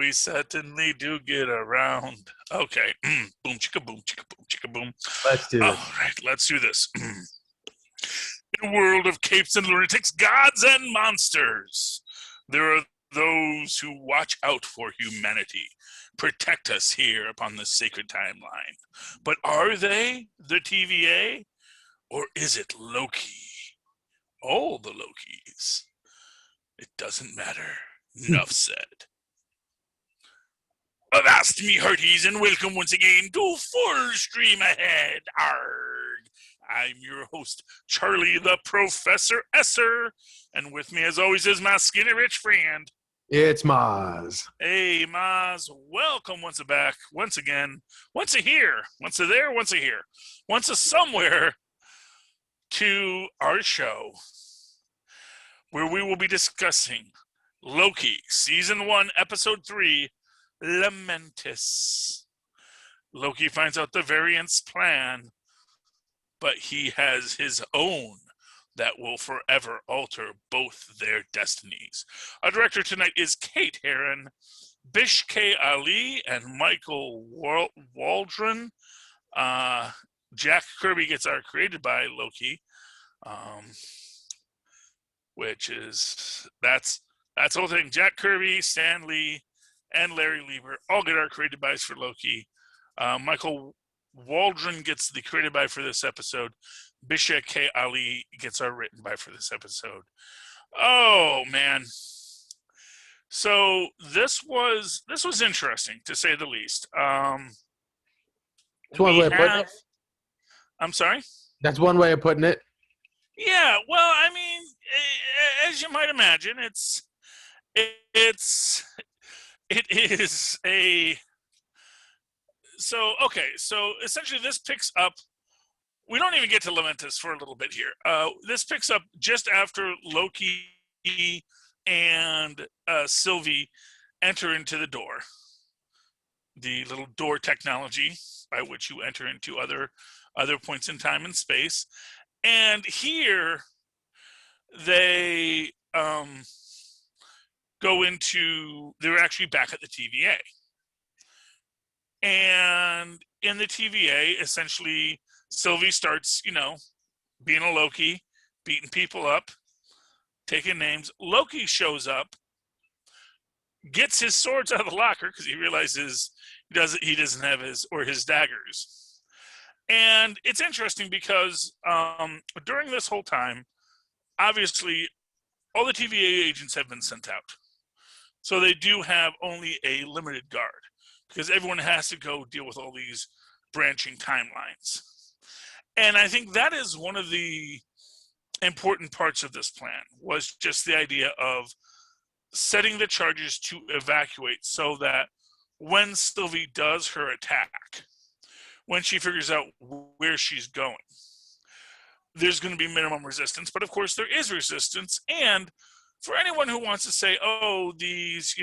we certainly do get around. Okay. Boom, chicka, boom, chicka, boom, chicka, boom. Let's do All this. right, let's do this. In a world of capes and lunatics, gods and monsters, there are those who watch out for humanity, protect us here upon the sacred timeline. But are they the TVA? Or is it Loki? All the Lokis. It doesn't matter. Enough said. Avast me hearties and welcome once again to Full Stream Ahead. Arg. I'm your host, Charlie the Professor Esser, and with me as always is my skinny rich friend. It's Mozz. Hey Mozz, welcome once again, once a here, once a there, once a here, once a somewhere to our show where we will be discussing Loki, Season 1, Episode 3, Lamentis. Loki finds out the variant's plan, but he has his own that will forever alter both their destinies. Our director tonight is Kate Herron, Bish K. Ali, and Michael Waldron. Jack Kirby gets our created by Loki, which is that's the whole thing. Jack Kirby, Stan Lee, and Larry Lieber all get our created bys for Loki. Michael Waldron gets the created by for this episode. Bishop K. Ali gets our written by for this episode. Oh man! So this was interesting to say the least. That's one way of putting it. I'm sorry? That's one way of putting it. Yeah, well, I mean, as you might imagine, it is a... So essentially this picks up... We don't even get to Lamentis for a little bit here. This picks up just after Loki and Sylvie enter into the door. The little door technology by which you enter into other points in time and space. And here they they're actually back at the TVA. And in the TVA, essentially, Sylvie starts, being a Loki, beating people up, taking names. Loki shows up, gets his swords out of the locker because he realizes he doesn't have his daggers. And it's interesting because during this whole time, obviously, all the TVA agents have been sent out. So they do have only a limited guard because everyone has to go deal with all these branching timelines. And I think that is one of the important parts of this plan, was just the idea of setting the charges to evacuate so that when Sylvie does her attack, when she figures out where she's going, there's going to be minimum resistance. But of course there is resistance. And for anyone who wants to say, oh, these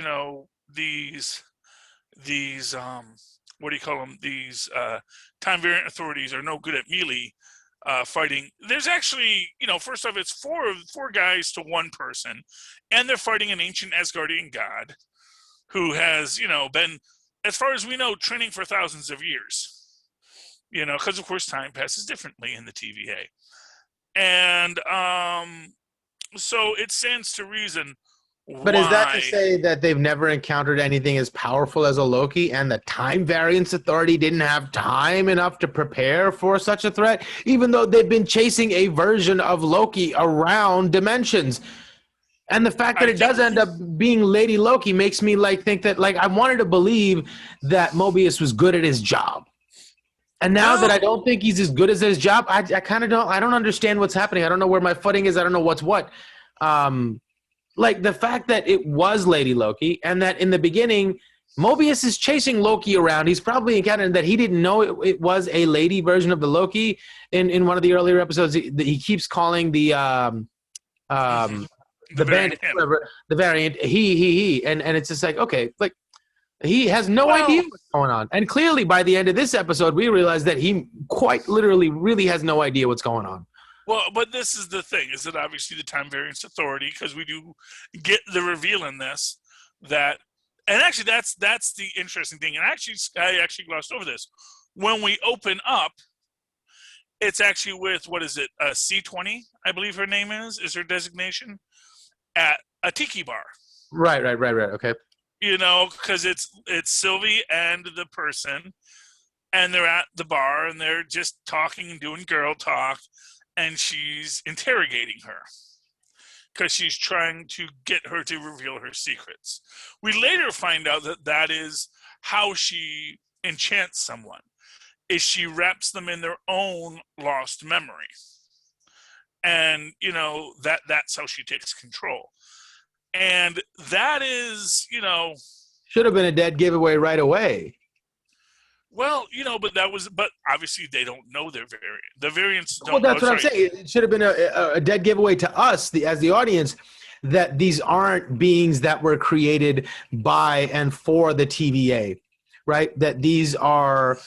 what do you call them? These time variant authorities are no good at melee fighting. There's actually, first off, it's four guys to one person, and they're fighting an ancient Asgardian god who has, been, as far as we know, training for thousands of years. Because of course time passes differently in the TVA. And so it stands to reason. But is that to say that they've never encountered anything as powerful as a Loki, and the Time Variance Authority didn't have time enough to prepare for such a threat, even though they've been chasing a version of Loki around dimensions? And the fact that it does end up being Lady Loki makes me think that I wanted to believe that Mobius was good at his job. And now that I don't think he's as good as his job, I kind of don't. I don't understand what's happening. I don't know where my footing is. I don't know what's what. The fact that it was Lady Loki, and that in the beginning, Mobius is chasing Loki around. He's probably encountering that he didn't know it was a lady version of the Loki. In one of the earlier episodes, he keeps calling the bandit, the variant, he, and it's just okay, he has no idea what's going on. And clearly by the end of this episode, we realize that he quite literally really has no idea what's going on. Well, but this is the thing, is that obviously the Time Variance Authority, because we do get the reveal in this, that And actually, that's the interesting thing. And actually, I actually glossed over this. When we open up, it's actually with, what is it, C20, I believe her name is her designation, at a tiki bar. Right. Okay. You know, because it's Sylvie and the person, and they're at the bar, and they're just talking and doing girl talk, and she's interrogating her because she's trying to get her to reveal her secrets. We later find out that that is how she enchants someone, is she wraps them in their own lost memory. And, you know, that's how she takes control. And that is, you know... Should have been a dead giveaway right away. Well, you know, but obviously they don't know their variant. The variants don't. Well, that's what I'm saying. It should have been a dead giveaway to us, as the audience, that these aren't beings that were created by and for the TVA, right? That these are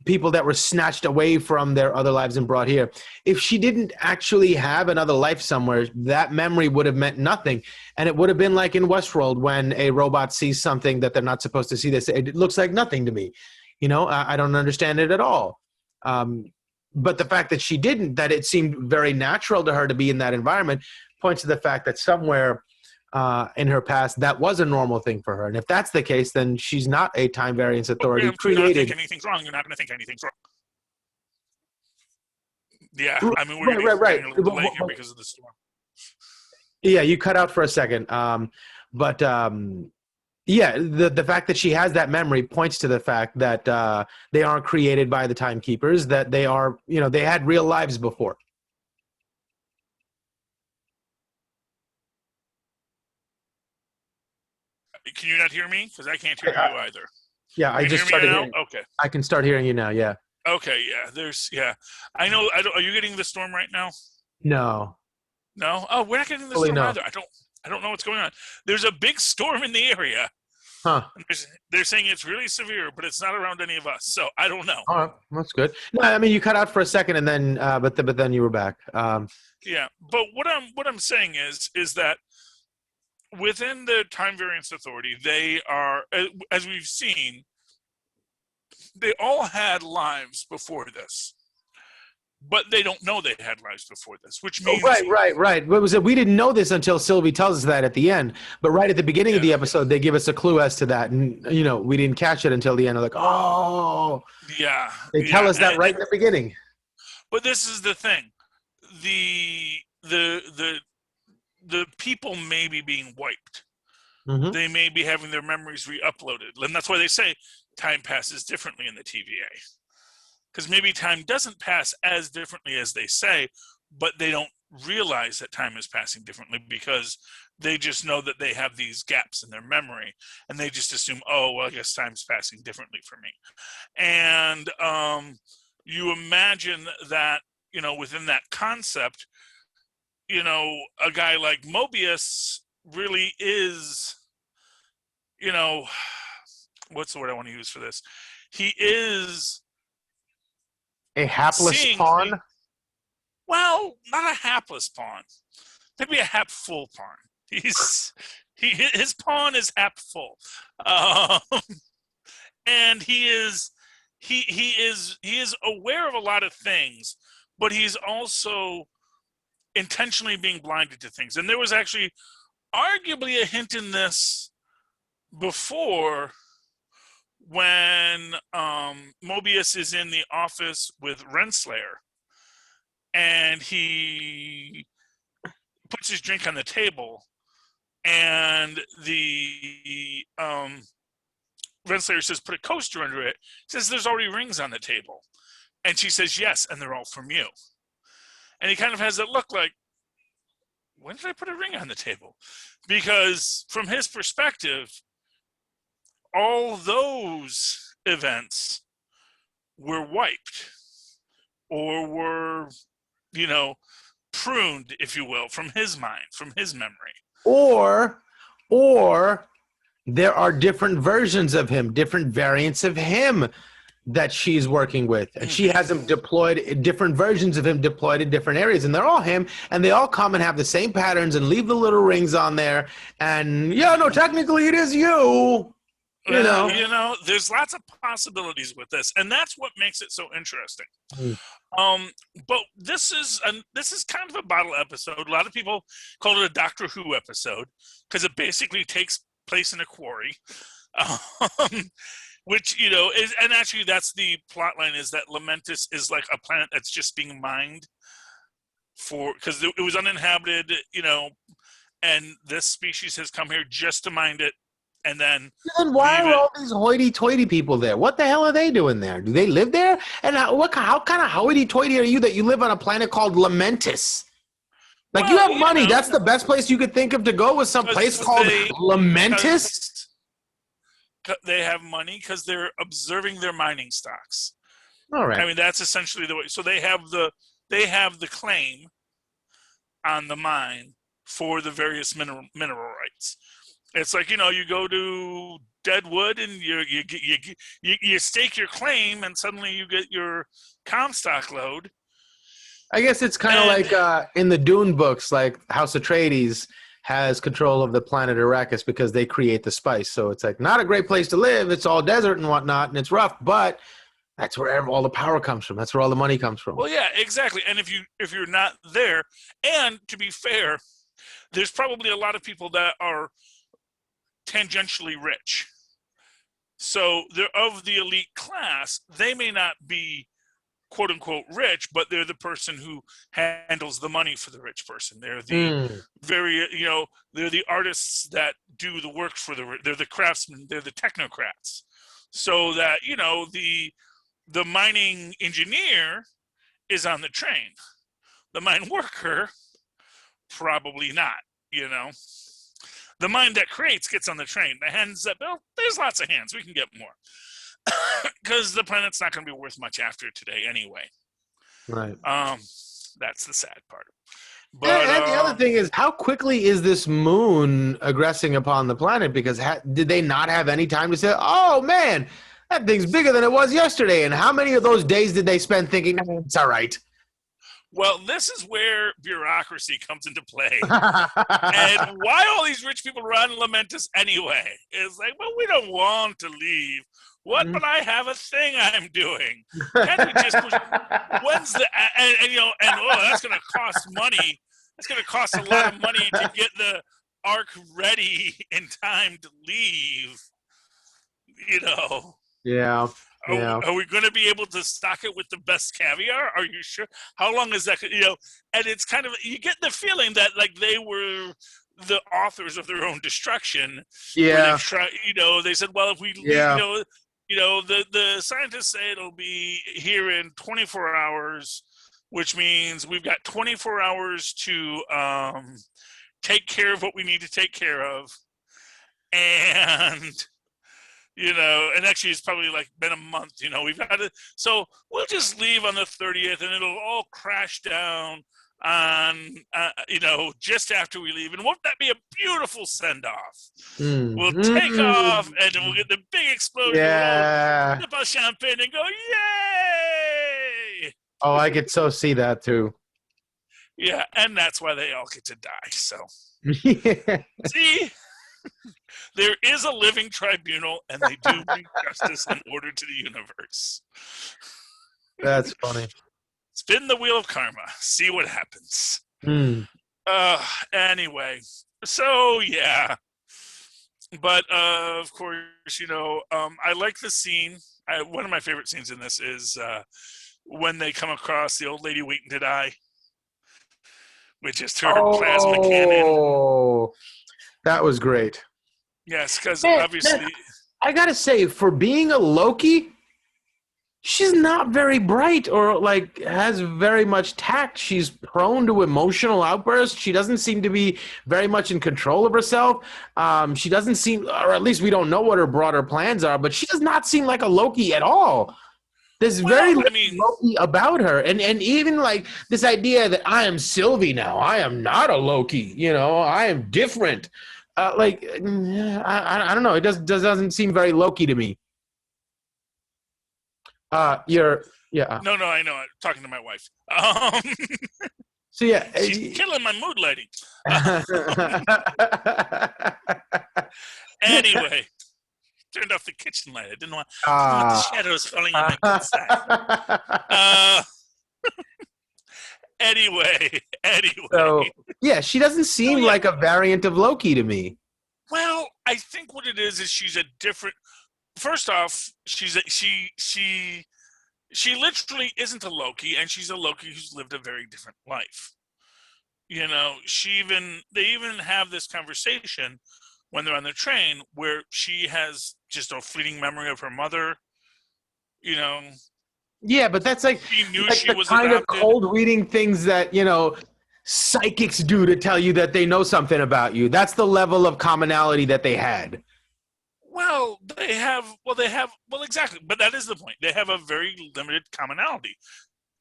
people that were snatched away from their other lives and brought here. If she didn't actually have another life somewhere, that memory would have meant nothing. And it would have been like in Westworld when a robot sees something that they're not supposed to see. They say, it looks like nothing to me. You know, I don't understand it at all. But the fact that she didn't, that it seemed very natural to her to be in that environment, points to the fact that somewhere in her past, that was a normal thing for her. And if that's the case, then she's not a time variance authority created. You're not thinking anything's wrong. You're not going to think anything's wrong. Yeah, I mean, we're right. a little delay here because of the storm. Yeah, you cut out for a second. Yeah, the fact that she has that memory points to the fact that they aren't created by the timekeepers, that they are, you know, they had real lives before. Can you not hear me? Because I can't hear you either. Yeah, I just started hearing. Okay. I can start hearing you now, yeah. Okay, yeah. I know. Are you getting the storm right now? No. No? Oh, we're not getting the storm either. I don't know what's going on. There's a big storm in the area. Huh. They're saying it's really severe, but it's not around any of us. So I don't know. All right, that's good. No, I mean, you cut out for a second, and then, but then you were back. Yeah, but what I'm saying is that within the Time Variance Authority, they are, as we've seen, they all had lives before this. But they don't know they had lives before this, which means... Oh, right. What was it? We didn't know this until Sylvie tells us that at the end. But right at the beginning of the episode, they give us a clue as to that. And, you know, we didn't catch it until the end. We're like, oh. Yeah. They tell us that right in the beginning. But this is the thing. The people may be being wiped. Mm-hmm. They may be having their memories re-uploaded. And that's why they say time passes differently in the TVA. Because maybe time doesn't pass as differently as they say, but they don't realize that time is passing differently because they just know that they have these gaps in their memory, and they just assume, oh, well, I guess time's passing differently for me. And you imagine that, you know, within that concept, you know, a guy like Mobius really is, you know, what's the word I want to use for this? He is... a hapless pawn? Well, not a hapless pawn. Maybe a hapful pawn. His pawn is hapful, and he is aware of a lot of things, but he's also intentionally being blinded to things. And there was actually arguably a hint in this before, when Mobius is in the office with Renslayer, and he puts his drink on the table, and the Renslayer says, put a coaster under it. He says, there's already rings on the table. And she says, yes, and they're all from you. And he kind of has that look like, when did I put a ring on the table? Because from his perspective, all those events were wiped or were, you know, pruned, if you will, from his mind, from his memory. Or there are different versions of him, different variants of him that she's working with, and she has him deployed, different versions of him deployed in different areas, and they're all him, and they all come and have the same patterns and leave the little rings on there, and technically it is you. There's lots of possibilities with this, and that's what makes it so interesting. But this is kind of a bottle episode. A lot of people call it a Doctor Who episode because it basically takes place in a quarry, which is, and actually that's the plot line, is that Lamentis is like a planet that's just being mined because it was uninhabited, and this species has come here just to mine it. And then why are all these hoity-toity people there? What the hell are they doing there? Do they live there? And how kind of hoity-toity are you that you live on a planet called Lamentis? Like, you have money. That's the best place you could think of to go, was some place called Lamentis? They have money because they're observing their mining stocks. All right. I mean, that's essentially the way. So they have the claim on the mine for the various mineral rights. It's like, you go to Deadwood and you stake your claim, and suddenly you get your Comstock load. I guess it's kind of like in the Dune books, like House Atreides has control of the planet Arrakis because they create the spice. So it's like not a great place to live. It's all desert and whatnot, and it's rough, but that's where all the power comes from. That's where all the money comes from. Well, yeah, exactly. And if you're not there, and to be fair, there's probably a lot of people that are tangentially rich. So they're of the elite class. They may not be quote unquote rich, but they're the person who handles the money for the rich person. They're the they're the artists that do the work they're the craftsmen, they're the technocrats. So that, the mining engineer is on the train. The mine worker, probably not, The mind that creates gets on the train. The hands that build, there's lots of hands. We can get more. Because the planet's not going to be worth much after today anyway. Right. That's the sad part. But and the other thing is, how quickly is this moon aggressing upon the planet? Because did they not have any time to say, oh, man, that thing's bigger than it was yesterday? And how many of those days did they spend thinking, it's all right? Well, this is where bureaucracy comes into play. And why all these rich people run Lamentis anyway? It's like, well, we don't want to leave. What? But I have a thing I'm doing. Can't we just push? When's the that's going to cost money. It's going to cost a lot of money to get the Ark ready in time to leave. Yeah. Are we going to be able to stock it with the best caviar? Are you sure? How long is that? And it's kind of, you get the feeling that like they were the authors of their own destruction. Yeah. They said, well, if we, the scientists say it'll be here in 24 hours, which means we've got 24 hours to take care of what we need to take care of. And and actually it's probably like been a month, we've got to, so we'll just leave on the 30th and it'll all crash down on, just after we leave. And won't that be a beautiful send-off? We'll take off and we'll get the big explosion. Yeah. We'll sip our champagne and go, yay! Oh, I could so see that too. Yeah, and that's why they all get to die, so. Yeah. See? There is a living tribunal, and they do bring justice and order to the universe. That's funny. Spin the wheel of karma. See what happens. Anyway, so yeah. But of course, I like the scene. One of my favorite scenes in this is when they come across the old lady waiting to die, which is her plasma cannon. Oh, that was great. Yes, because obviously... I gotta say, for being a Loki, she's not very bright or, has very much tact. She's prone to emotional outbursts. She doesn't seem to be very much in control of herself. She doesn't seem, or at least we don't know what her broader plans are, but she does not seem like a Loki at all. There's very little Loki about her. And even, this idea that I am Sylvie now. I am not a Loki. I am different. I don't know. It doesn't seem very Loki to me. Yeah. No, I know. I'm talking to my wife. So yeah. She's killing my mood lighting. Anyway, turned off the kitchen light. I didn't want the shadows falling on my bedside. Anyway. So yeah, she doesn't seem like a variant of Loki to me. Well, I think what it is she's a different. First off, she literally isn't a Loki, and she's a Loki who's lived a very different life. You know, they even have this conversation when they're on the train where she has just a fleeting memory of her mother. You know. Yeah, but that's like she knew like she the was kind adopted. of cold reading things that psychics do to tell you that they know something about you. That's the level of commonality that they had. Well, exactly. But that is the point. They have a very limited commonality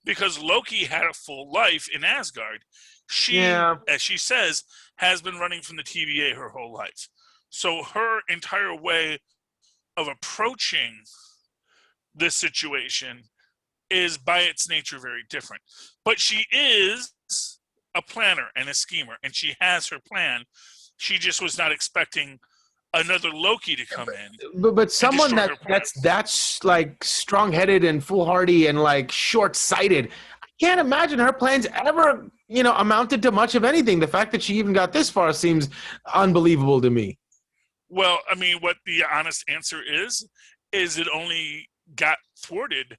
because Loki had a full life in Asgard. She, as she says, has been running from the TVA her whole life. So her entire way of approaching this situation is by its nature very different. But she is a planner and a schemer, and she has her plan. She just was not expecting another Loki to come in. But someone that's like strong-headed and foolhardy and like short-sighted, I can't imagine her plans ever, amounted to much of anything. The fact that she even got this far seems unbelievable to me. Well, I mean, what the honest answer is it only got thwarted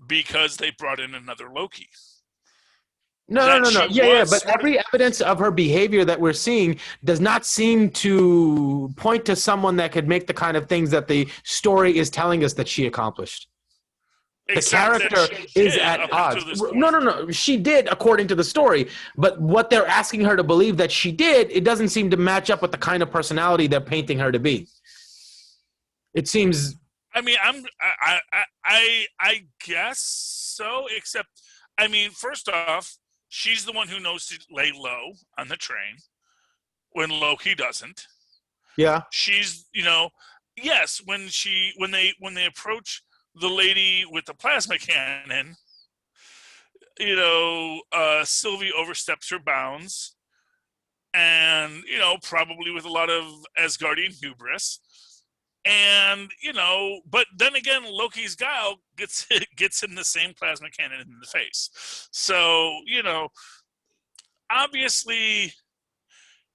because they brought in another Loki. No. Yeah. But every evidence of her behavior that we're seeing does not seem to point to someone that could make the kind of things that the story is telling us that she accomplished. The character is at odds. No. She did according to the story, but what they're asking her to believe that she did, it doesn't seem to match up with the kind of personality they're painting her to be. It seems. I mean, I guess so. Except, I mean, first off, she's the one who knows to lay low on the train when Loki doesn't. Yeah. She's, yes, when they approach the lady with the plasma cannon, Sylvie oversteps her bounds, and probably with a lot of Asgardian hubris. And but then again, Loki's guile gets him the same plasma cannon in the face. So obviously,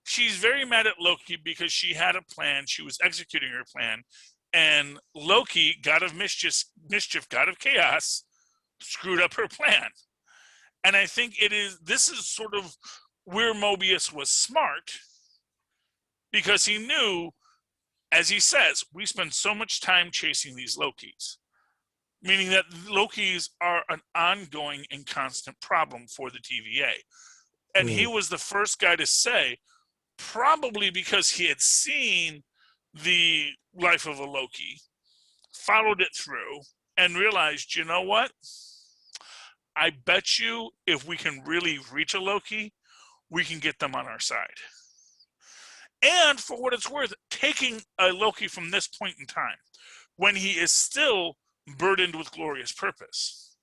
she's very mad at Loki because she had a plan. She was executing her plan, and Loki, god of mischief, god of chaos, screwed up her plan. And I think this is sort of where Mobius was smart, because he knew, as he says, we spend so much time chasing these Lokis, meaning that Lokis are an ongoing and constant problem for the TVA. And he was the first guy to say, probably because he had seen the life of a Loki, followed it through, and realized, you know what? I bet you if we can really reach a Loki, we can get them on our side. And for what it's worth, taking a Loki from this point in time, when he is still burdened with glorious purpose,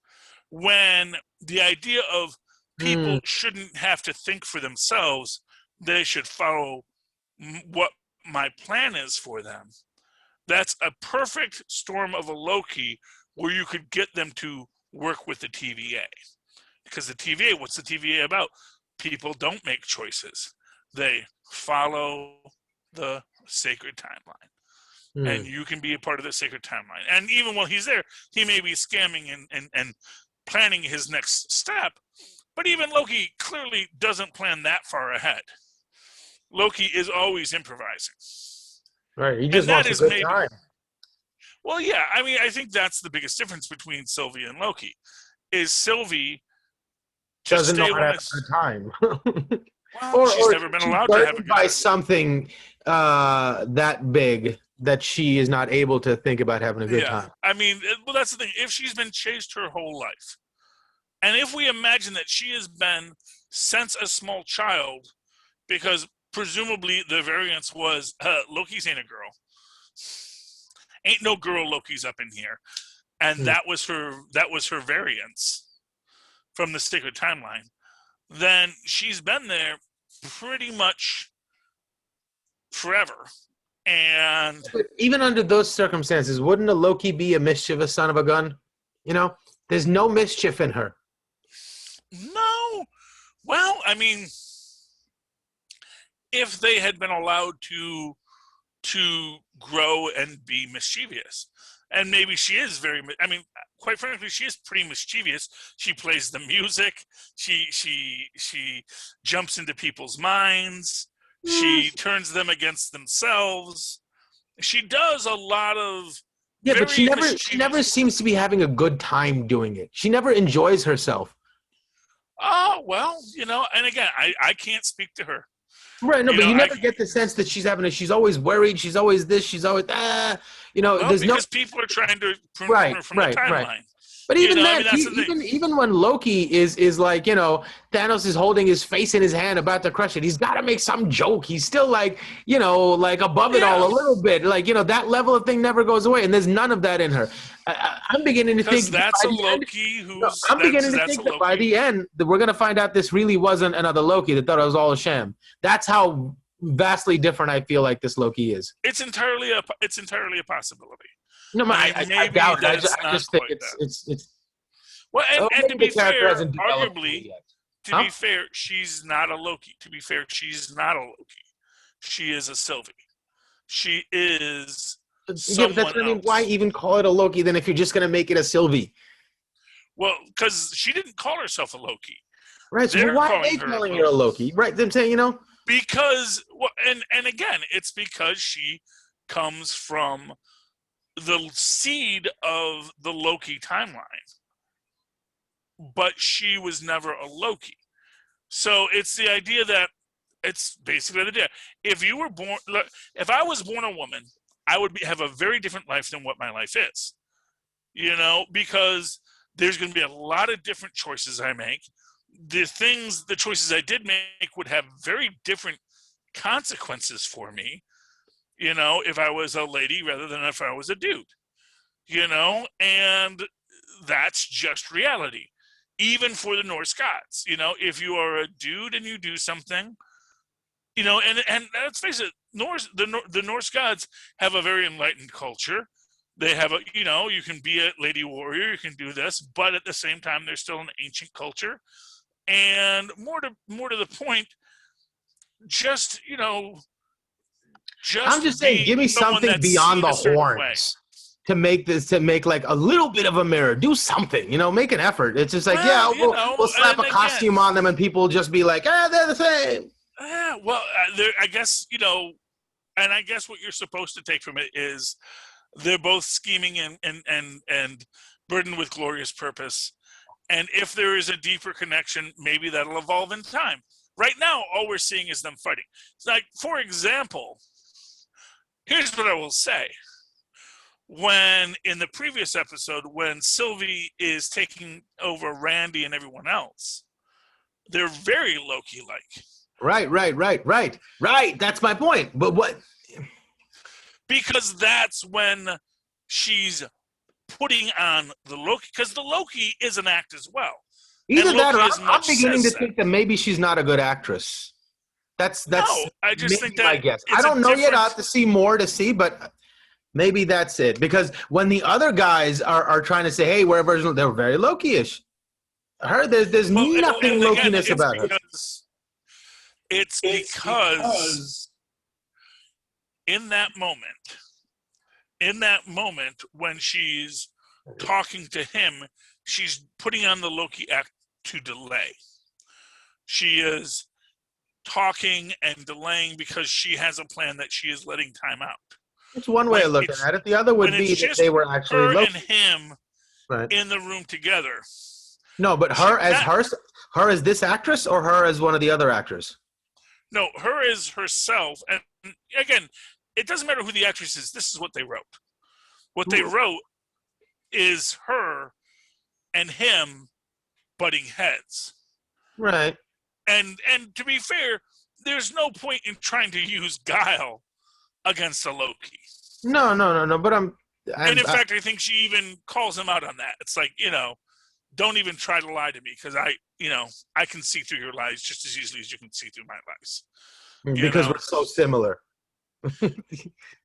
when the idea of people shouldn't have to think for themselves, they should follow what my plan is for them. That's a perfect storm of a Loki where you could get them to work with the TVA. Because the TVA, what's the TVA about? People don't make choices. They follow the sacred timeline. And you can be a part of the sacred timeline. And even while he's there, he may be scamming and planning his next step. But even Loki clearly doesn't plan that far ahead. Loki is always improvising. Right. He just wants a good time. Well, yeah. I mean, I think that's the biggest difference between Sylvie and Loki. Is Sylvie doesn't know how to have a good time. Well, she's never been allowed to have a good time. By something that big that she is not able to think about having a good time. I mean, well, that's the thing. If she's been chased her whole life, and if we imagine that she has been since a small child, because presumably the variance was Loki's ain't a girl. Ain't no girl Loki's up in here. and that was her variance from the Sacred Timeline, then she's been there pretty much forever. And but even under those circumstances, wouldn't a Loki be a mischievous son of a gun? There's no mischief in her. No. Well, I mean, if they had been allowed to grow and be mischievous, and maybe she is quite frankly, she is pretty mischievous. She plays the music. She jumps into people's minds. She turns them against themselves. She does a lot of but she never seems to be having a good time doing it. She never enjoys herself. Oh, well, and again, I can't speak to her. Right, no, but you never get the sense that she's always worried, she's always this, she's always that. Because people are trying to prune her from the timeline. Right. But even even when Loki is like, Thanos is holding his face in his hand about to crush it, he's got to make some joke. He's still like, like above it all a little bit. Like, that level of thing never goes away, and there's none of that in her. I'm beginning to think that's a Loki who's. I'm beginning to think that by the end that we're going to find out this really wasn't another Loki that thought it was all a sham. That's how vastly different I feel like this Loki is. It's entirely a possibility. No, I doubt it. I just think it's. Well, and to be fair, arguably, be fair, she's not a Loki. To be fair, she's not a Loki. She is a Sylvie. She is someone else. Why even call it a Loki then if you're just going to make it a Sylvie? Well, because she didn't call herself a Loki. Right, so why are they calling her a Loki? Right, them saying, Because, and again, it's because she comes from the seed of the Loki timeline, but she was never a Loki. So it's the idea that it's basically the idea. If I was born a woman, I would have a very different life than what my life is, because there's going to be a lot of different choices I make. The choices I did make would have very different consequences for me, if I was a lady rather than if I was a dude, and that's just reality. Even for the Norse gods, if you are a dude and you do something, and let's face it, the Norse gods have a very enlightened culture. They have you can be a lady warrior, you can do this, but at the same time, they're still an ancient culture. And more to the point, I'm just saying, give me something beyond the horns to make like a little bit of a mirror. Do something, make an effort. It's just like, we'll slap a costume on them and people will just be like, they're the same. I guess, and I guess what you're supposed to take from it is they're both scheming and burdened with glorious purpose. And if there is a deeper connection, maybe that'll evolve in time. Right now, all we're seeing is them fighting. It's like, for example, here's what I will say. When in the previous episode, when Sylvie is taking over Randy and everyone else, they're very Loki-like. Right. That's my point. But what? Because that's when she's putting on the Loki, because the Loki is an act as well. Either that, or I'm beginning to think that maybe she's not a good actress. That's I just think that my guess. I don't know yet. I have to see more to see, but maybe that's it. Because when the other guys are trying to say, "Hey, we're a version," they're very Loki-ish. There's nothing Loki-ness about her. It's because in that moment when she's talking to him, she's putting on the Loki act to delay. She is talking and delaying because she has a plan that she is letting time out. It's one way of looking at it. The other would be that they were actually her and him in the room together. No, but her as this actress, or her as one of the other actors? No, her as herself. And again, it doesn't matter who the actress is. This is what they wrote. What they wrote is her and him butting heads. Right. And to be fair, there's no point in trying to use guile against a Loki. No. But And in fact, I think she even calls him out on that. It's like, don't even try to lie to me because I can see through your lies just as easily as you can see through my lies. Because we're so similar.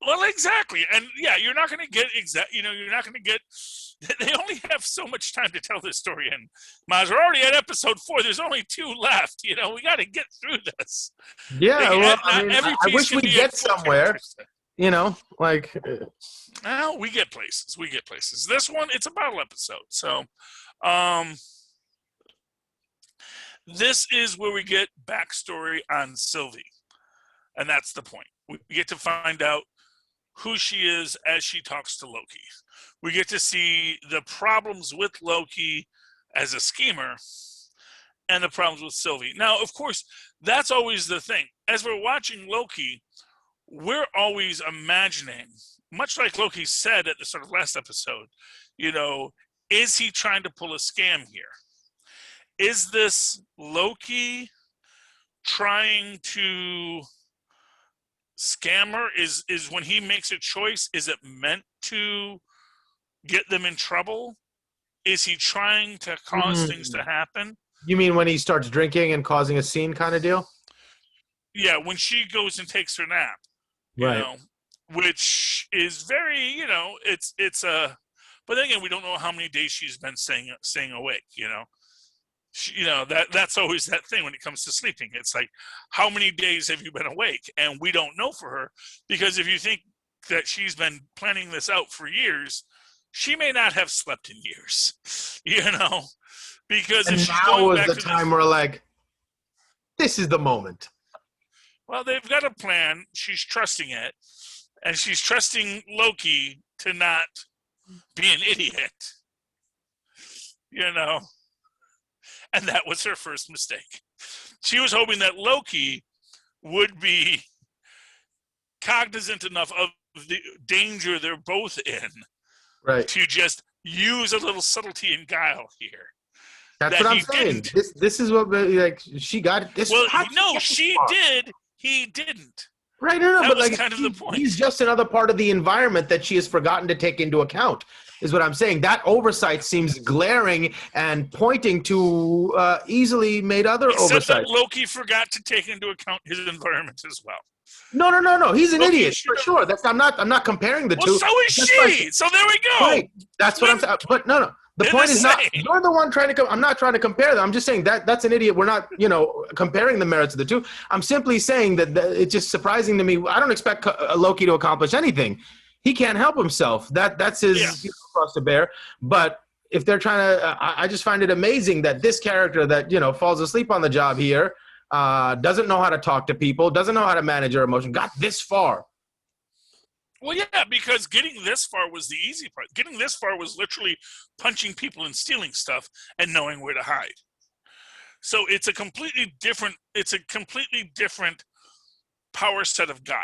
Well, exactly. And yeah, you're not going to get you're not going to get, they only have so much time to tell this story. And Mozz, we're already at episode 4. There's only 2 left. We got to get through this. Yeah. I wish we'd get somewhere, Well, we get places. This one, it's a bottle episode. So, this is where we get backstory on Sylvie. And that's the point. We get to find out who she is as she talks to Loki. We get to see the problems with Loki as a schemer and the problems with Sylvie. Now, of course, that's always the thing. As we're watching Loki, we're always imagining, much like Loki said at the sort of last episode, is he trying to pull a scam here? Is this Loki trying to scam her? Is when he makes a choice, is it meant to get them in trouble? Is he trying to cause things to happen? You mean when he starts drinking and causing a scene kind of deal? Yeah, when she goes and takes her nap. Right. Which is very, it's a, but then again, we don't know how many days she's been staying awake, that's always that thing when it comes to sleeping. It's like, how many days have you been awake? And we don't know for her, because if you think that she's been planning this out for years, she may not have slept in years, because if she's going back to the time we're like, this is the moment. Well, they've got a plan. She's trusting it. And she's trusting Loki to not be an idiot. And that was her first mistake. She was hoping that Loki would be cognizant enough of the danger they're both in, right, to just use a little subtlety and guile here. That's what I'm saying. This is what, she got this. Well, no, she did. He didn't. Right, no, that but was kind of the point. He's just another part of the environment that she has forgotten to take into account, is what I'm saying. That oversight seems glaring and pointing to easily made other oversights. Except that Loki forgot to take into account his environment as well. No. He's an idiot for sure. I'm not comparing the two. So is she. So there we go. Right. That's what I'm saying. But no. The point is not, you're the one trying to I'm not trying to compare them. I'm just saying that's an idiot. We're not, comparing the merits of the two. I'm simply saying that it's just surprising to me. I don't expect Loki to accomplish anything. He can't help himself. That's his cross to bear. But if they're trying to, I just find it amazing that this character that, falls asleep on the job here, doesn't know how to talk to people, doesn't know how to manage her emotion, got this far. Well, yeah, because getting this far was the easy part. Getting this far was literally punching people and stealing stuff and knowing where to hide. So it's a completely different power set of guile.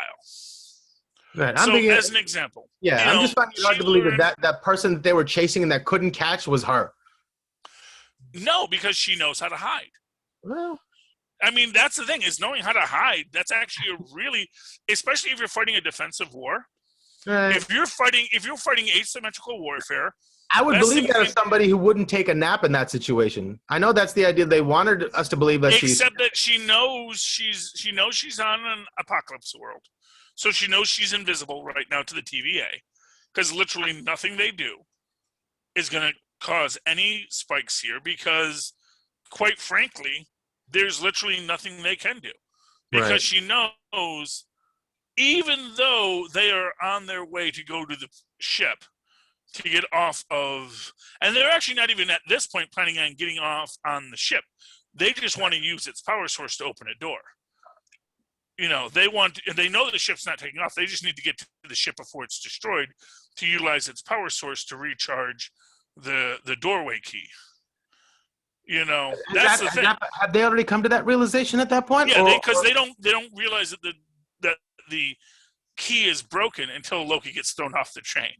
Right. As an example. Yeah, I'm just finding it hard to believe that person that they were chasing and that couldn't catch was her. No, because she knows how to hide. Well, I mean, that's the thing, is knowing how to hide. That's actually a really, especially if you're fighting a defensive war. Right. If you're fighting asymmetrical warfare, I would believe that of somebody who wouldn't take a nap in that situation. I know that's the idea they wanted us to believe that except that she knows she's on an apocalypse world, so she knows she's invisible right now to the TVA, because literally nothing they do is going to cause any spikes here, because quite frankly, there's literally nothing they can do, because she knows. Even though they are on their way to go to the ship to get off of, and they're actually not even at this point planning on getting off on the ship. They just want to use its power source to open a door. They know the ship's not taking off. They just need to get to the ship before it's destroyed to utilize its power source to recharge the doorway key. That's the thing. Have they already come to that realization at that point? Yeah, because they don't realize that the key is broken until Loki gets thrown off the train.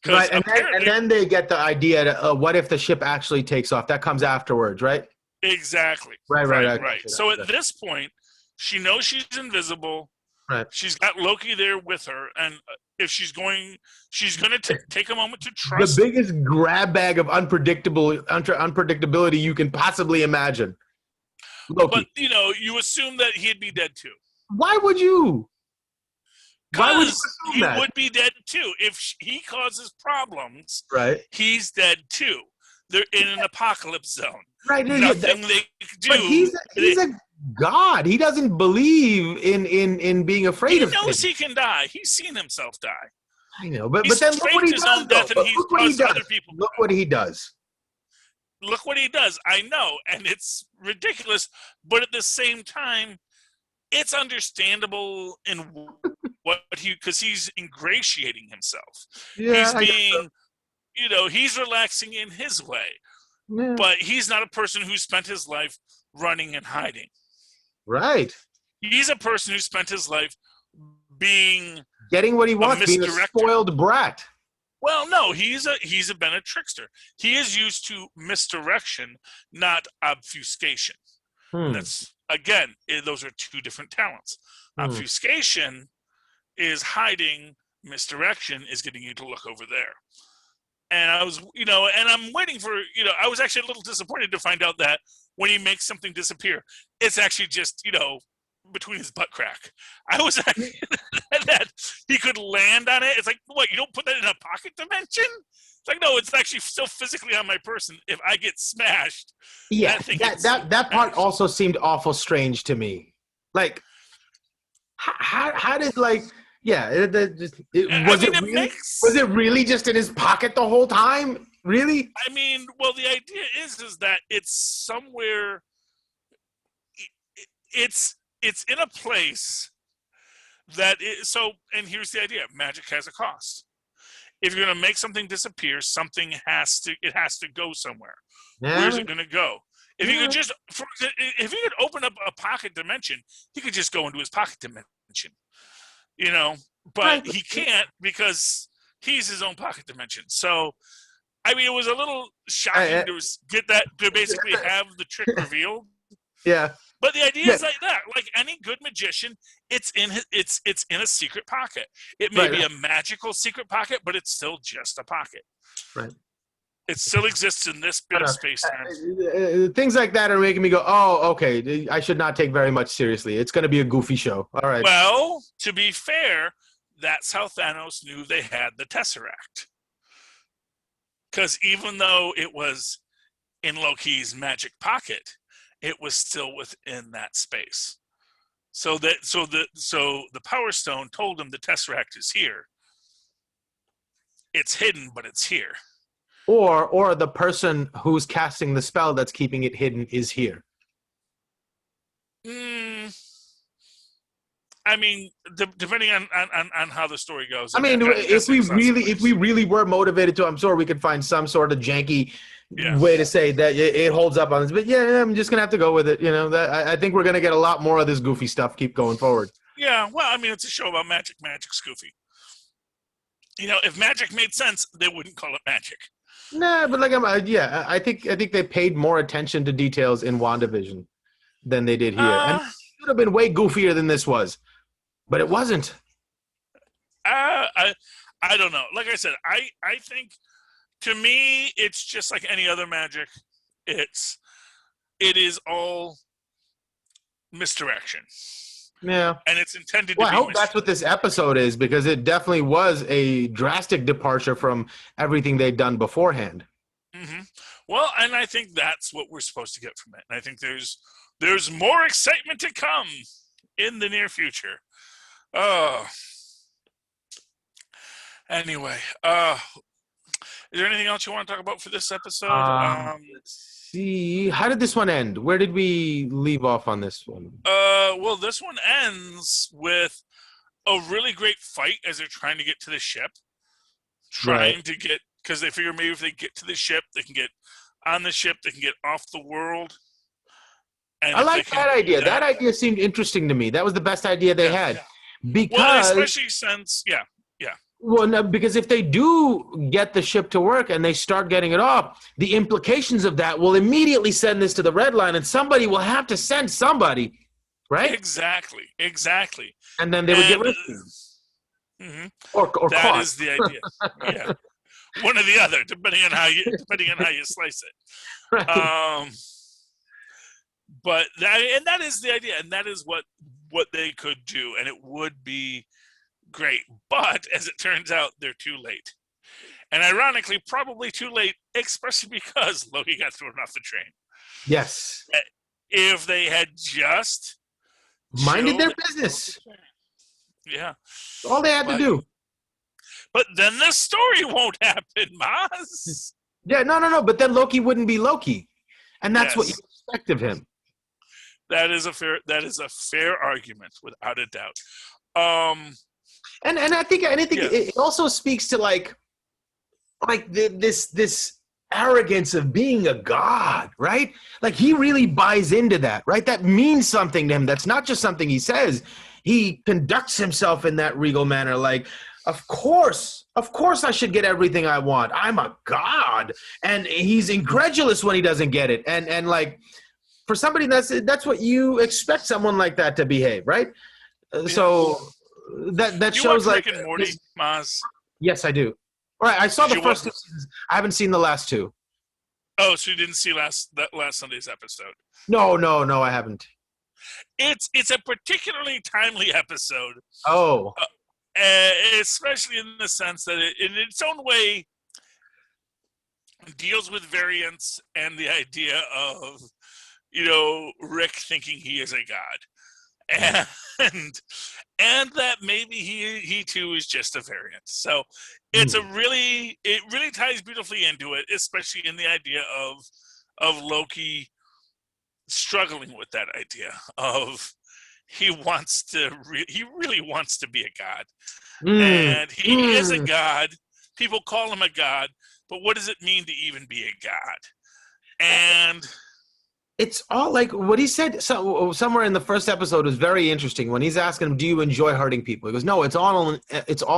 Right, and then they get the idea what if the ship actually takes off? That comes afterwards, right? Exactly. Right. So at this point, she knows she's invisible. Right. She's got Loki there with her, and if she's going to take a moment to trust. The biggest grab bag of unpredictability you can possibly imagine. Loki. But you assume that he'd be dead too. Why would you? Because he would be dead too. If he causes problems, right? He's dead too. They're in an apocalypse zone. Right. Nothing they can do. But he's a god. He doesn't believe in being afraid of. He knows he can die. He's seen himself die. I know, but then look what he does. Look what he does. Look what he does. Look what he does. I know, and it's ridiculous, but at the same time, it's understandable in what because he's ingratiating himself. Yeah, he's being, he's relaxing in his way, but he's not a person who spent his life running and hiding. Right. He's a person who spent his life getting what he wants, being a spoiled brat. Well, no, he's been a trickster. He is used to misdirection, not obfuscation. That's again, those are two different talents. Obfuscation is hiding. Misdirection is getting you to look over there. And I was, and I'm waiting for, I was actually a little disappointed to find out that when he makes something disappear, it's actually just, between his butt crack. I was actually that he could land on it. It's like, what, you don't put that in a pocket dimension? It's like, no, it's actually still physically on my person. If I get smashed, yeah, that part also seemed awful strange to me. Like, how did was it really just in his pocket the whole time? Really? I mean, well, the idea is that it's somewhere. It's in a place that is so. And here's the idea: magic has a cost. If you're going to make something disappear, it has to go somewhere. Yeah. Where's it going to go? If you could if he could open up a pocket dimension, he could just go into his pocket dimension, but he can't because he's his own pocket dimension. So, I mean, it was a little shocking to basically have the trick revealed. Yeah. But the idea is like that. Like any good magician, it's in a secret pocket. It may be a magical secret pocket, but it's still just a pocket. Right. It still exists in this bit of space time. Things like that are making me go, oh, okay, I should not take very much seriously. It's going to be a goofy show. All right. Well, to be fair, that's how Thanos knew they had the Tesseract. Because even though it was in Loki's magic pocket, it was still within that space. So the Power Stone told him the Tesseract is here. It's hidden, but it's here. Or the person who's casting the spell that's keeping it hidden is here. I mean, depending on how the story goes. I mean, if we really were motivated to, I'm sure we could find some sort of janky way to say that it holds up on this. But yeah, I'm just gonna have to go with it. I think we're gonna get a lot more of this goofy stuff. Keep going forward. Yeah, well, I mean, it's a show about magic. Magic's goofy. If magic made sense, they wouldn't call it magic. Nah, but I think they paid more attention to details in WandaVision than they did here, and it should have been way goofier than this was, but it wasn't. I don't know. Like I said, I think to me it's just like any other magic. It is all misdirection. Yeah, and it's intended to be. I hope that's what this episode is, because it definitely was a drastic departure from everything they'd done beforehand. Mm-hmm. Well, and I think that's what we're supposed to get from it. And I think there's more excitement to come in the near future. Anyway, is there anything else you want to talk about for this episode? Let's see. How did this one end? Where did we leave off on this one? Well, this one ends with a really great fight as they're trying to get to the ship. Because they figure maybe if they get to the ship, they can get on the ship, they can get off the world. And I like that idea. That idea seemed interesting to me. That was the best idea they had. Because, especially since, Well, no, because if they do get the ship to work and they start getting it off, the implications of that will immediately send this to the Red Line, and somebody will have to send somebody, right? Exactly. And then they would get rid of him. Mm-hmm. Or that caught. is the idea. Yeah, one or the other, depending on how you slice it. Right. But that is the idea, and that is what they could do, and it would be great. But as it turns out, they're too late, and ironically, probably too late, especially because Loki got thrown off the train. Yes. If they had just minded their business, yeah, all they had to do. But then the story won't happen, Mozz. Yeah, no. But then Loki wouldn't be Loki, and that's what you expect of him. That is a fair argument, without a doubt. And I think it also speaks to like this arrogance of being a god, right? Like he really buys into that, right? That means something to him. That's not just something he says. He conducts himself in that regal manner, like, of course I should get everything I want. I'm a god. And he's incredulous when he doesn't get it. And like, for somebody that's what you expect someone like that to behave, right? So that shows like Rick and Morty, Mozz? Yes, I do. All right, I saw the first 2 seasons. I haven't seen the last 2. Oh, so you didn't see last Sunday's episode? No, I haven't. It's a particularly timely episode. Oh. Especially in the sense that it, in its own way, deals with variance and the idea of, Rick thinking he is a god, and that maybe he too is just a variant. So it really ties beautifully into it, especially in the idea of Loki struggling with that idea of he really wants to be a god, and he is a god. People call him a god, but what does it mean to even be a god? And it's all like what he said somewhere in the first episode was very interesting when he's asking him, do you enjoy hurting people? He goes, no, it's all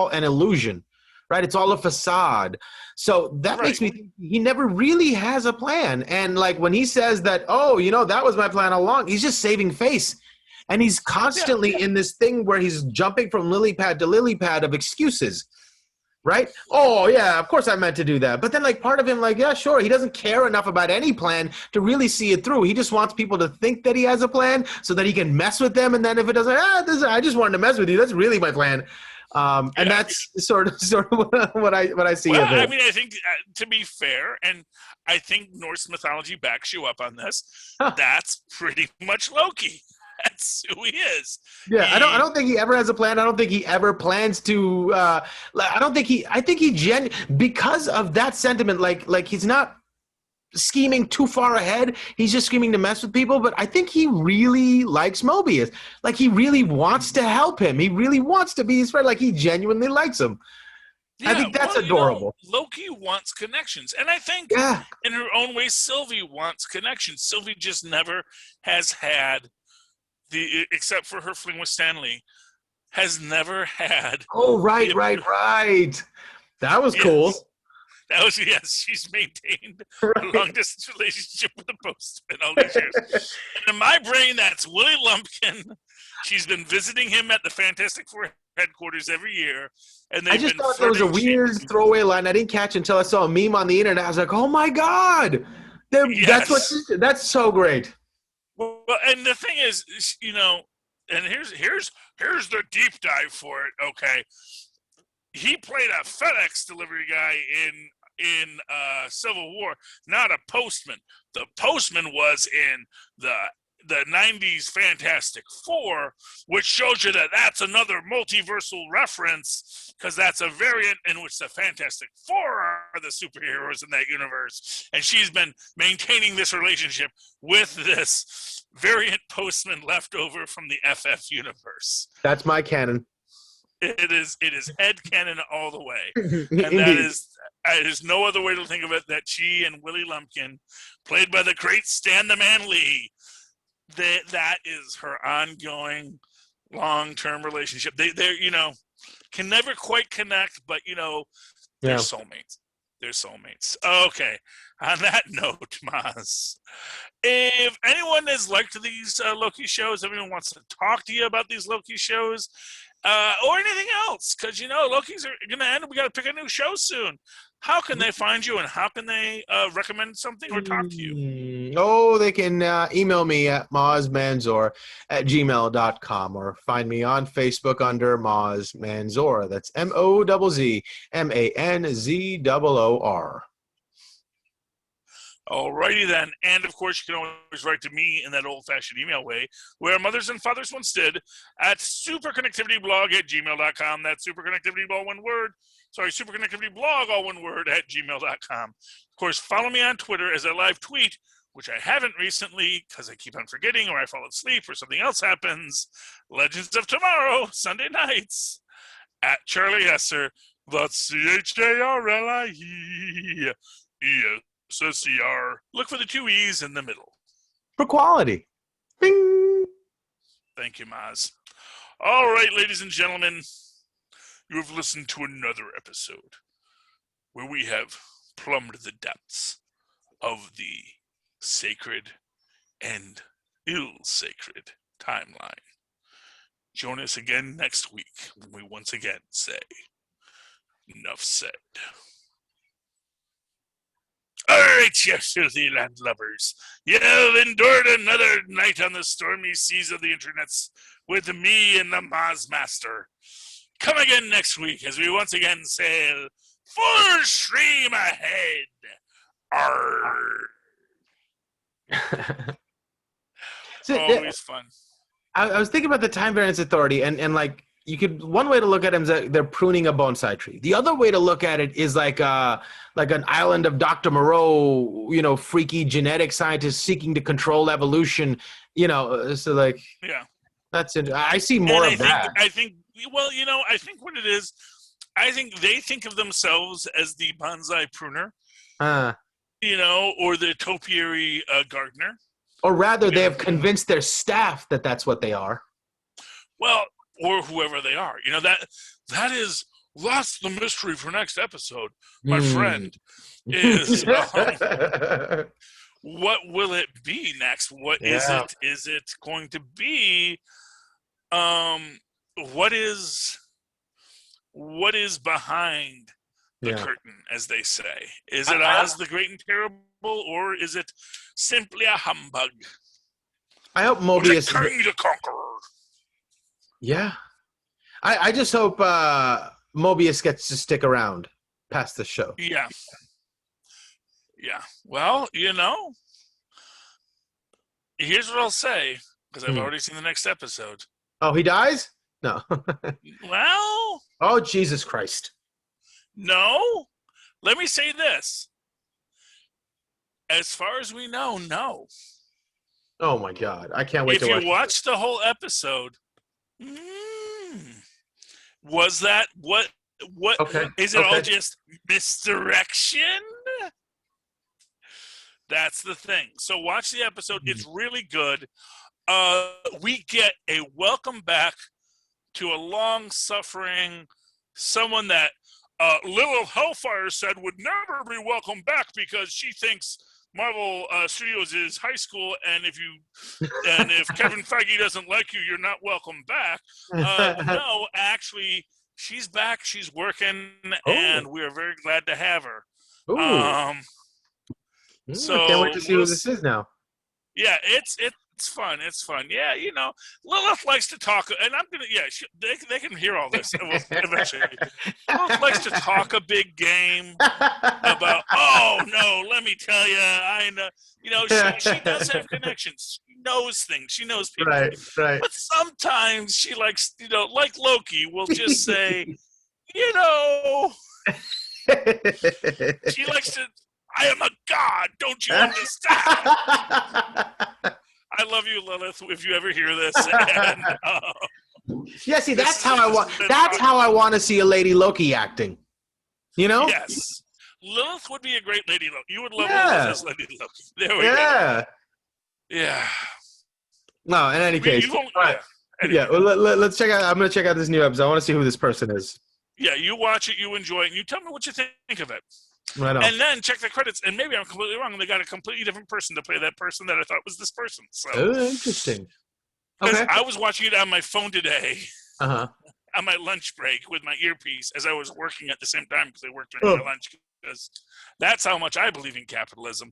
an illusion, right? It's all a facade. So that makes me think he never really has a plan. And like when he says that, that was my plan all along, he's just saving face. And he's constantly in this thing where he's jumping from lily pad to lily pad of excuses, right? Oh, yeah, of course I meant to do that. But then like part of him like, yeah, sure. He doesn't care enough about any plan to really see it through. He just wants people to think that he has a plan so that he can mess with them. And then if it doesn't, I just wanted to mess with you. That's really my plan. And that's sort of what I see of it. I mean, I think to be fair, and I think Norse mythology backs you up on this, that's pretty much Loki. That's who he is. Yeah, I don't think he ever has a plan. I don't think he ever plans to. I think he because of that sentiment. Like he's not scheming too far ahead. He's just scheming to mess with people. But I think he really likes Mobius. Like he really wants to help him. He really wants to be his friend. Like he genuinely likes him. Yeah, I think that's adorable. Loki wants connections. And I think in her own way, Sylvie wants connections. Sylvie just never has had except for her fling with Stanley, has never had. Oh, right. That was cool. That was, she's maintained a long-distance relationship with the Postman all these years. And in my brain, that's Willie Lumpkin. She's been visiting him at the Fantastic Four headquarters every year. And I just thought there was a weird throwaway line I didn't catch until I saw a meme on the internet. I was like, oh, my God. That's so great. Well, and the thing is, and here's the deep dive for it. Okay, he played a FedEx delivery guy in Civil War, not a postman. The postman was in the 90s Fantastic Four, which shows you that that's another multiversal reference, because that's a variant in which the Fantastic Four are the superheroes in that universe. And she's been maintaining this relationship with this variant postman left over from the FF universe. That's my canon. It is head canon all the way. And that is no other way to think of it, that she and Willie Lumpkin, played by the great Stan the Man Lee, that is her ongoing long-term relationship. They're can never quite connect, but they're soulmates. They're soulmates. Okay. On that note, Mozz, if anyone has liked these Loki shows, if anyone wants to talk to you about these Loki shows, or anything else, because Loki's are going to end. We got to pick a new show soon. How can they find you, and how can they recommend something or talk to you? Oh, they can email me at mozzmanzoor@gmail.com or find me on Facebook under Mozz Manzoor. That's MOZZMANZOOR. Alrighty then. And of course, you can always write to me in that old-fashioned email way, where mothers and fathers once did, at superconnectivityblog@gmail.com. That's superconnectivity all one word. Sorry, superconnectivityblog all one word @gmail.com. Of course, follow me on Twitter as I live tweet, which I haven't recently because I keep on forgetting or I fall asleep or something else happens. Legends of Tomorrow, Sunday nights, at Charlie Esser. That's CHARLIE. SSER. Look for the 2 E's in the middle. For quality. Bing. Thank you, Mozz. All right, ladies and gentlemen, you have listened to another episode where we have plumbed the depths of the sacred and ill-sacred timeline. Join us again next week when we once again say, enough said. All right, you filthy landlubbers. You have endured another night on the stormy seas of the internets with me and the Mozz Master. Come again next week as we once again sail full stream ahead. Arr. Always fun. I was thinking about the Time Variance Authority, and like, you could, one way to look at them is that they're pruning a bonsai tree. The other way to look at it is like an island of Dr. Moreau, freaky genetic scientists seeking to control evolution, so like, yeah, that's it. I see more of that. I think what it is, I think they think of themselves as the bonsai pruner, or the topiary gardener. Or rather, they have convinced their staff that that's what they are. Well, or whoever they are. That's the mystery for next episode, my friend, is what will it be next? What is it? Is it going to be what is behind the curtain, as they say? Is it Oz the Great and Terrible, or is it simply a humbug? I hope Mobius King the Conqueror. Yeah. I just hope Mobius gets to stick around past the show. Yeah. Yeah. Well, here's what I'll say, because I've already seen the next episode. Oh, he dies? No. Well. Oh, Jesus Christ. No. Let me say this. As far as we know, no. Oh, my God. I can't wait to watch. If you watch the whole episode, was that what okay. Is it all just misdirection? That's the thing. So watch the episode. It's really good. We get a welcome back to a long-suffering someone that Lilith Hellfire said would never be welcome back because she thinks Marvel Studios is high school, and if Kevin Feige doesn't like you, you're not welcome back. No, actually, she's back. She's working, and we are very glad to have her. So I can't wait to see who this is now. Yeah, it's fun. It's fun. Yeah, Lilith likes to talk, and I'm gonna. Yeah, they can hear all this eventually. Lilith likes to talk a big game about. Oh no, let me tell you, I know. She does have connections. She knows things. She knows people. Right. But sometimes she likes, like Loki, will just say, she likes to. I am a god. Don't you understand? I love you, Lilith. If you ever hear this, yeah. See, that's how I want. That's how I want to see a Lady Loki acting. Yes, Lilith would be a great Lady Loki. You would love Lilith as Lady Loki. There we go. Yeah. No, in any case. Anyway. Well, let's check out. I'm going to check out this new episode. I want to see who this person is. Yeah, you watch it, you enjoy it, and you tell me what you think of it. Right on. And then check the credits, and maybe I'm completely wrong, and they got a completely different person to play that person that I thought was this person. So interesting. Because Okay. I was watching it on my phone today. Uh-huh. On my lunch break with my earpiece as I was working at the same time because I worked during my lunch, because that's how much I believe in capitalism.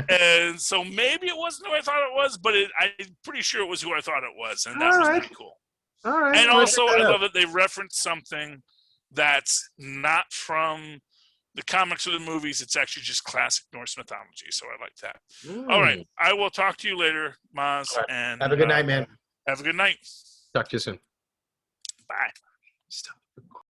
And so maybe it wasn't who I thought it was, but I'm pretty sure it was who I thought it was, and that was pretty cool. All right. And also, I love that they referenced something that's not from the comics or the movies. It's actually just classic Norse mythology, so I like that. All right. I will talk to you later, Mozz. Right. And have a good night, man. Have a good night. Talk to you soon. Bye. Stop.